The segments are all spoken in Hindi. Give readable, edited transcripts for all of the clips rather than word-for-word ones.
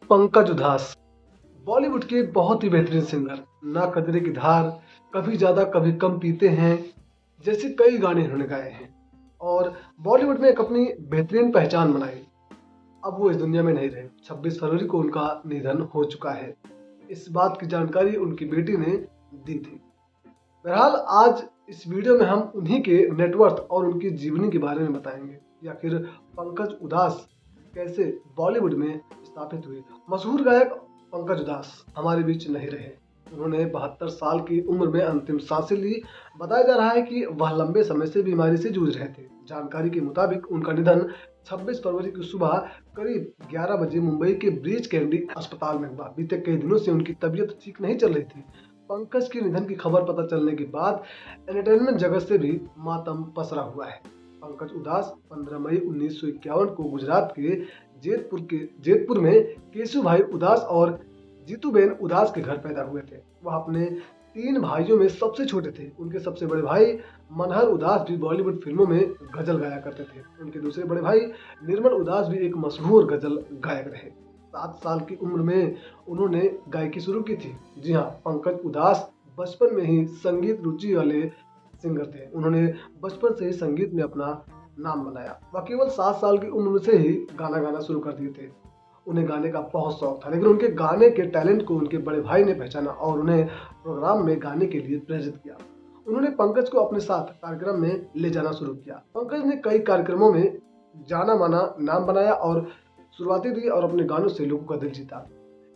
पंकज उधास बॉलीवुड के बहुत ही बेहतरीन सिंगर। ना कजरे की धार, कभी ज्यादा कभी कम पीते हैं जैसे कई गाने इन्होंने गाए हैं और बॉलीवुड में एक अपनी बेहतरीन पहचान बनाई। अब वो इस दुनिया में नहीं रहे। 26 फरवरी को उनका निधन हो चुका है। इस बात की जानकारी उनकी बेटी ने दी थी। बहरहाल आज इस वीडियो में हम उन्हीं के नेटवर्थ और उनकी जीवनी के बारे में बताएंगे, या फिर पंकज उधास कैसे बॉलीवुड में स्थापित हुए। मशहूर गायक पंकज उधास हमारे बीच नहीं रहे। उन्होंने 72 साल की उम्र में अंतिम सांसें ली। बताया जा रहा है कि वह लंबे समय से बीमारी से जूझ रहे थे। जानकारी के मुताबिक उनका निधन 26 फरवरी की सुबह करीब 11 बजे मुंबई के ब्रीच कैंडी अस्पताल में हुआ। बीते कई दिनों से उनकी तबीयत ठीक नहीं चल रही थी। पंकज के निधन की खबर पता चलने के बाद एंटरटेनमेंट जगत से भी मातम पसरा हुआ है। पंकज उधास 15 मई 1951 को गुजरात के जेतपुर में केशु भाई उदास और जीतूबेन उदास के घर पैदा हुए थे। वह अपने 3 भाइयों में सबसे छोटे थे। उनके सबसे बड़े भाई मनहर उदास भी बॉलीवुड फिल्मों में गजल गाया करते थे। उनके दूसरे बड़े भाई निर्मल उदास भी एक मशहूर गजल गायक रहे। 7 साल की उम्र में उन्होंने गायकी शुरू की थी। जी हाँ, पंकज उधास बचपन में ही संगीत रुचि वाले सिंगर थे। उन्होंने बचपन से ही संगीत में अपना नाम बनाया। वह केवल 7 साल की उम्र से ही गाना गाना शुरू कर दिए थे। उन्हें गाने का बहुत शौक था, लेकिन उनके गाने के टैलेंट को उनके बड़े भाई ने पहचाना और उन्हें प्रोग्राम में गाने के लिए प्रेरित किया। उन्होंने पंकज को अपने साथ कार्यक्रम में ले जाना शुरू किया। पंकज ने कई कार्यक्रमों में जाना माना नाम बनाया और शुरुआती दी और अपने गानों से लोगों का दिल जीता।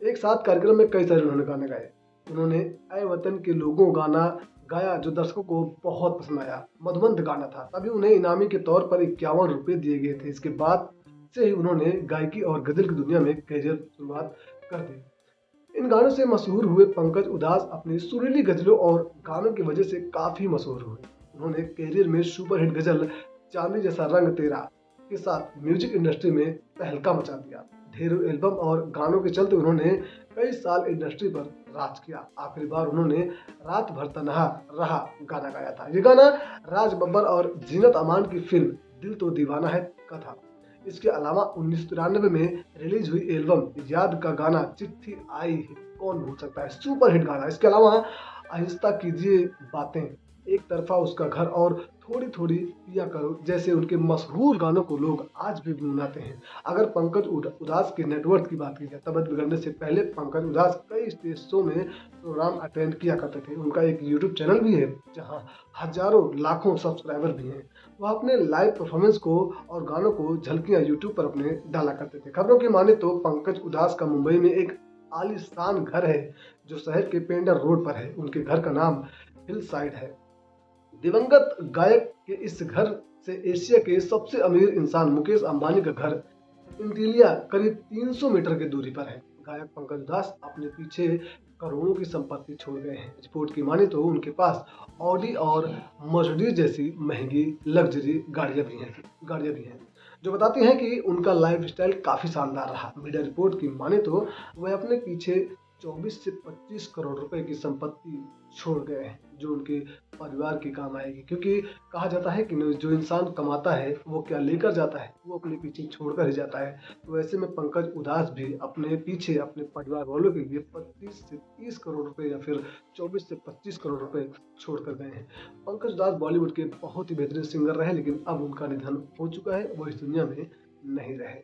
एक साथ कार्यक्रम में कई सारे उन्होंने गाने गाए। उन्होंने ऐ वतन के लोगों गाना गाया जो दर्शकों को बहुत पसंद आया। मधुमंत गाना था। तभी उन्हें इनामी के तौर पर 51 रुपए दिए गए थे। इसके बाद से ही उन्होंने गायकी और गजल की दुनिया में करियर शुरुआत कर दी। इन गानों से मशहूर हुए पंकज उधास अपनी सुरीली गजलों और गानों की वजह से काफी मशहूर हुए। उन्होंने करियर में सुपरहिट गजल चांदी जैसा रंग तेरा के साथ म्यूजिक इंडस्ट्री में तहलका मचा दिया। ढेरों एल्बम और गानों के चलते उन्होंने कई साल इंडस्ट्री पर राज किया। आखिरी बार उन्होंने रात भर तन्हा रहा गाना गाया था। ये गाना राज बब्बर और जीनत अमान की फिल्म दिल तो दीवाना है का था। इसके अलावा 1993 में रिलीज हुई एल्बम याद का गाना चिट्ठी आई है कौन भूल सकता है, सुपर हिट गाना। इसके अलावा आहिस्ता कीजिए बातें, एक तरफा उसका घर और थोड़ी थोड़ी पिया करो जैसे उनके मशहूर गानों को लोग आज भी गुनगुनाते हैं। अगर पंकज उधास के नेटवर्थ की बात की जाए, तबीयत बिगड़ने से पहले पंकज उधास कई स्टेज शो में प्रोग्राम अटेंड किया करते थे। उनका एक यूट्यूब चैनल भी है जहां हजारों लाखों सब्सक्राइबर भी हैं। वह अपने लाइव परफॉर्मेंस को और गानों को झलकियां यूट्यूब पर अपने डाला करते थे। खबरों की माने तो पंकज उधास का मुंबई में एक आलीशान घर है जो शहर के पेंडर रोड पर है। उनके घर का नाम हिल साइड है। दिवंगत गायक के इस घर से एशिया के सबसे अमीर इंसान मुकेश अंबानी का घर इंटीलिया करीब 300 मीटर की दूरी पर है। गायक पंकज उधास अपने पीछे करोड़ों की संपत्ति छोड़ गए हैं। रिपोर्ट की माने तो उनके पास ऑडी और मर्सिडीज जैसी महंगी लग्जरी गाड़ियां भी हैं जो बताती हैं कि उनका लाइफस्टाइल काफी शानदार रहा। मीडिया रिपोर्ट की माने तो वह अपने पीछे 24 से 25 करोड़ रुपए की संपत्ति छोड़ गए हैं जो उनके परिवार की काम आएगी, क्योंकि कहा जाता है कि जो इंसान कमाता है वो क्या लेकर जाता है वो अपने पीछे छोड़कर ही जाता है। तो ऐसे में पंकज उधास भी अपने पीछे अपने परिवार वालों के लिए 25 से 30 करोड़ रुपए या फिर 24 से 25 करोड़ रुपए छोड़कर गए हैं। पंकज उधास बॉलीवुड के बहुत ही बेहतरीन सिंगर रहे, लेकिन अब उनका निधन हो चुका है। वो इस दुनिया में नहीं रहे।